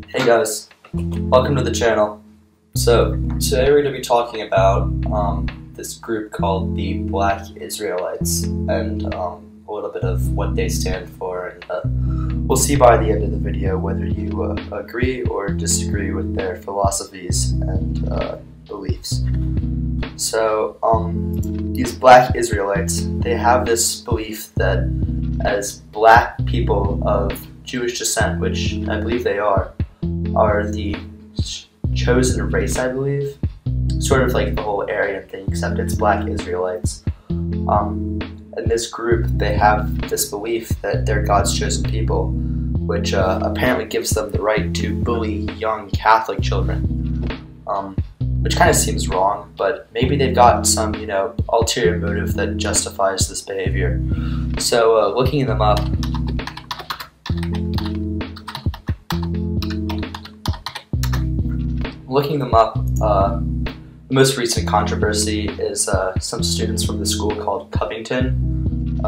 Hey guys, welcome to the channel. So today we're going to be talking about this group called the Black Israelites and a little bit of what they stand for, and we'll see by the end of the video whether you agree or disagree with their philosophies and beliefs. So these Black Israelites, they have this belief that as black people of Jewish descent, which I believe they are the chosen race, I believe. Sort of like the whole Aryan thing, except it's Black Israelites. And this group, they have this belief that they're God's chosen people, which apparently gives them the right to bully young Catholic children. Which kind of seems wrong, but maybe they've got some, ulterior motive that justifies this behavior. So, looking them up, the most recent controversy is some students from the school called Covington.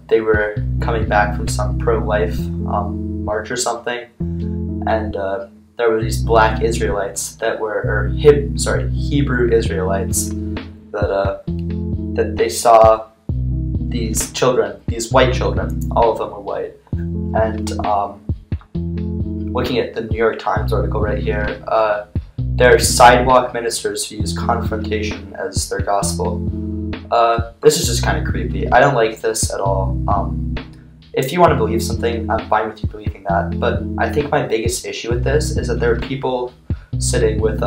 They were coming back from some pro-life march or something, and there were these Black Israelites that were, Hebrew Israelites, that they saw these children, these white children, all of them were white, and looking at the New York Times article right here, they're sidewalk ministers who use confrontation as their gospel. This is just kind of creepy. I don't like this at all. If you want to believe something, I'm fine with you believing that, but I think my biggest issue with this is that there are people sitting with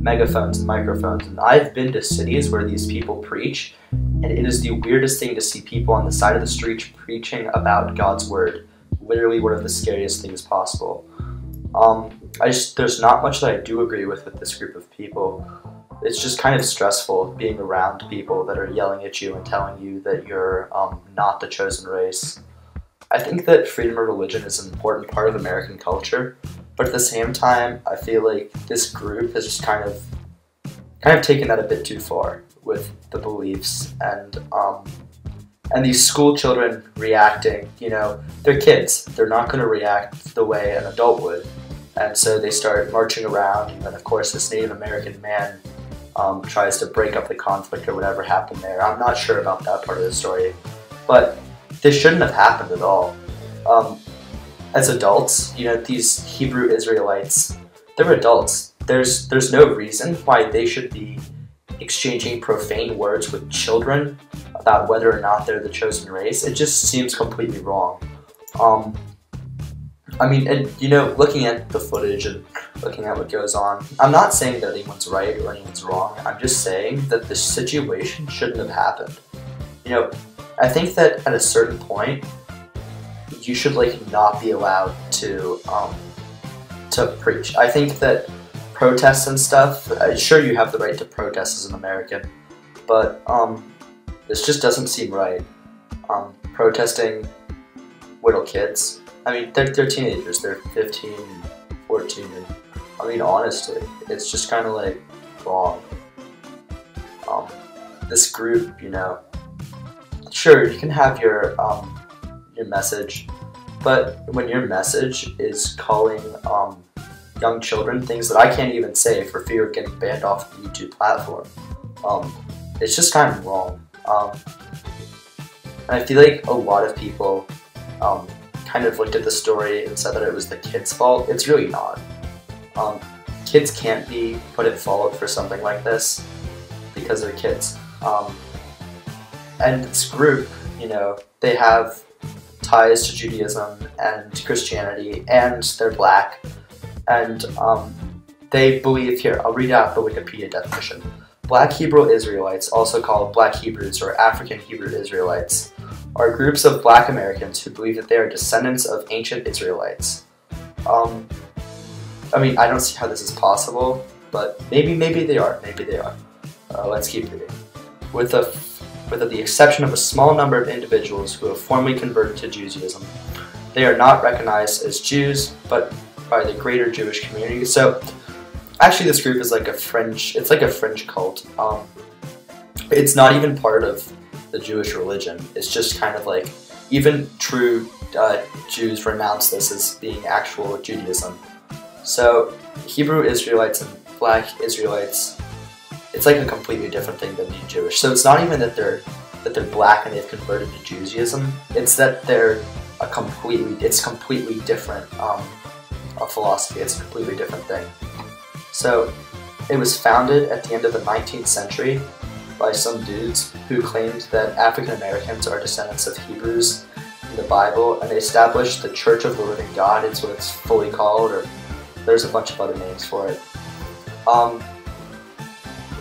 megaphones and microphones, and I've been to cities where these people preach, and it is the weirdest thing to see people on the side of the street preaching about God's word. Literally one of the scariest things possible. There's not much that I do agree with this group of people. It's just kind of stressful being around people that are yelling at you and telling you that you're not the chosen race. I think that freedom of religion is an important part of American culture, but at the same time, I feel like this group has just kind of taken that a bit too far with the beliefs, and these school children reacting, they're kids. They're not going to react the way an adult would. And so they start marching around, and then of course this Native American man tries to break up the conflict or whatever happened there. I'm not sure about that part of the story, but this shouldn't have happened at all. As adults, these Hebrew Israelites, they're adults. There's no reason why they should be exchanging profane words with children about whether or not they're the chosen race. It just seems completely wrong. Looking at the footage and looking at what goes on, I'm not saying that anyone's right or anyone's wrong. I'm just saying that this situation shouldn't have happened. I think that at a certain point, you should not be allowed to preach. I think that protests and stuff, sure, you have the right to protest as an American, but this just doesn't seem right. Protesting little kids. They're teenagers, they're 15, 14, and honestly, it's just kind of wrong. This group, sure, you can have your message, but when your message is calling young children things that I can't even say for fear of getting banned off the YouTube platform, it's just kind of wrong. And I feel like a lot of people kind of looked at the story and said that it was the kids' fault. It's really not. Kids can't be put at fault for something like this because they're kids. And this group, they have ties to Judaism and Christianity, and they're black, and they believe, here, I'll read out the Wikipedia definition. Black Hebrew Israelites, also called Black Hebrews or African Hebrew Israelites, are groups of Black Americans who believe that they are descendants of ancient Israelites. I don't see how this is possible, but maybe they are. Let's keep reading. With the exception of a small number of individuals who have formally converted to Judaism, they are not recognized as Jews, but by the greater Jewish community. So, actually, this group is like a fringe cult. It's not even part of the Jewish religion. It's just kind of even true Jews renounce this as being actual Judaism. So Hebrew Israelites and Black Israelites, it's like a completely different thing than being Jewish. So it's not even that they're black and they've converted to Judaism. It's that they're it's completely different a philosophy. It's a completely different thing. So it was founded at the end of the 19th century by some dudes who claimed that African Americans are descendants of Hebrews in the Bible, and they established the Church of the Living God. It's what it's fully called, or there's a bunch of other names for it.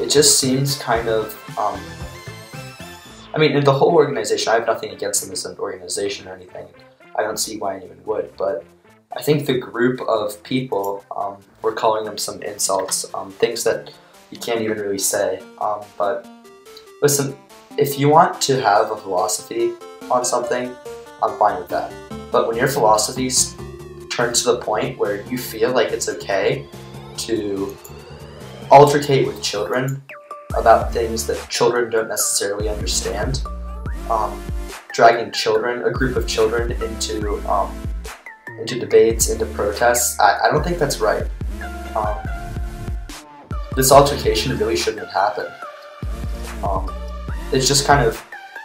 It just seems kind of, I mean, in the whole organization, I have nothing against them as an organization or anything. I don't see why anyone would, but I think the group of people, we're calling them some insults, things that you can't even really say. But listen, if you want to have a philosophy on something, I'm fine with that. But when your philosophy turns to the point where you feel like it's okay to altercate with children about things that children don't necessarily understand, dragging a group of children into debates, into protests, I don't think that's right. This altercation really shouldn't have happened. It's just kind of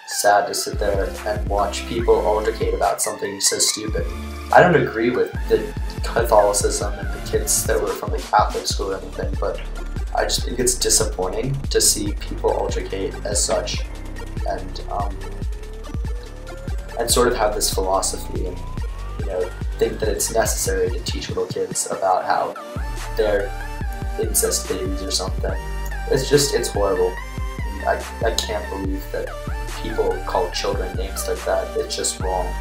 sad to sit there and watch people altercate about something so stupid. I don't agree with the Catholicism and the kids that were from the Catholic school or anything, but I just think it's disappointing to see people altercate as such, and sort of have this philosophy and, you know, think that it's necessary to teach little kids about how they're incest babies or something. It's horrible. I can't believe that people call children names like that. It's just wrong.